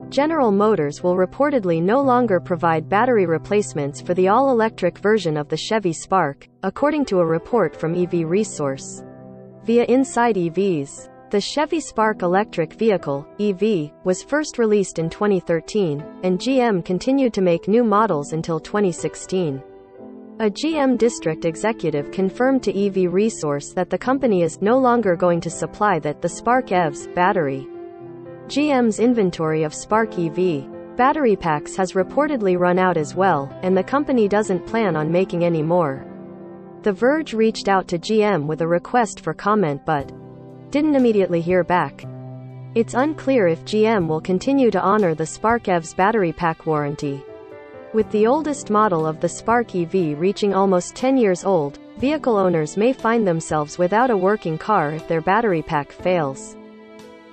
General Motors will reportedly no longer provide battery replacements for the all-electric version of the Chevy Spark, according to a report from EV Resource. Via Inside EVs, the Chevy Spark electric vehicle, EV, was first released in 2013, and GM continued to make new models until 2016. A GM district executive confirmed to EV Resource that the company is no longer going to supply the Spark EV's battery. GM's inventory of Spark EV battery packs has reportedly run out as well, and the company doesn't plan on making any more. The Verge reached out to GM with a request for comment but didn't immediately hear back. It's unclear if GM will continue to honor the Spark EV's battery pack warranty. With the oldest model of the Spark EV reaching almost 10 years old, vehicle owners may find themselves without a working car if their battery pack fails.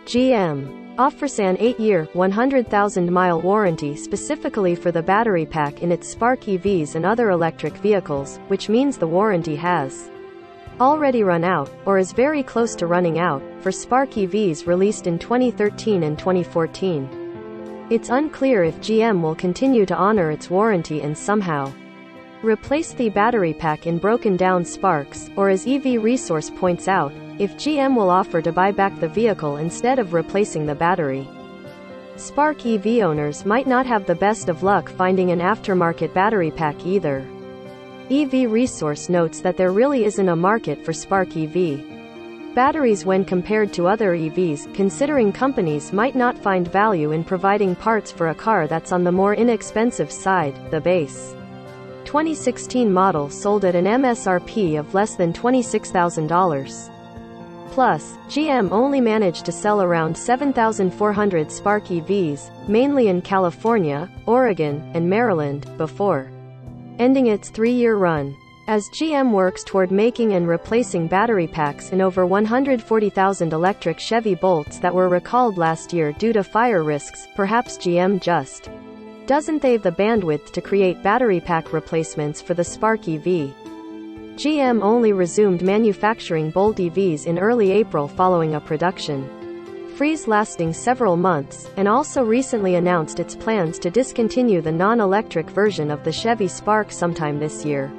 GM offers an 8-year, 100,000-mile warranty specifically for the battery pack in its Spark EVs and other electric vehicles, which means the warranty has already run out, or is very close to running out, for Spark EVs released in 2013 and 2014. It's unclear if GM will continue to honor its warranty and somehow replace the battery pack in broken-down Sparks, or as EV Resource points out, if GM will offer to buy back the vehicle instead of replacing the battery. Spark EV owners might not have the best of luck finding an aftermarket battery pack either. EV Resource notes that there really isn't a market for Spark EV batteries when compared to other EVs, considering companies might not find value in providing parts for a car that's on the more inexpensive side. The base 2016 model sold at an MSRP of less than $26,000. Plus, GM only managed to sell around 7,400 Spark EVs, mainly in California, Oregon, and Maryland, before ending its 3-year run. As GM works toward making and replacing battery packs in over 140,000 electric Chevy Bolts that were recalled last year due to fire risks, perhaps GM just doesn't have the bandwidth to create battery pack replacements for the Spark EV. GM only resumed manufacturing Bolt EVs in early April following a production freeze lasting several months, and also recently announced its plans to discontinue the non-electric version of the Chevy Spark sometime this year.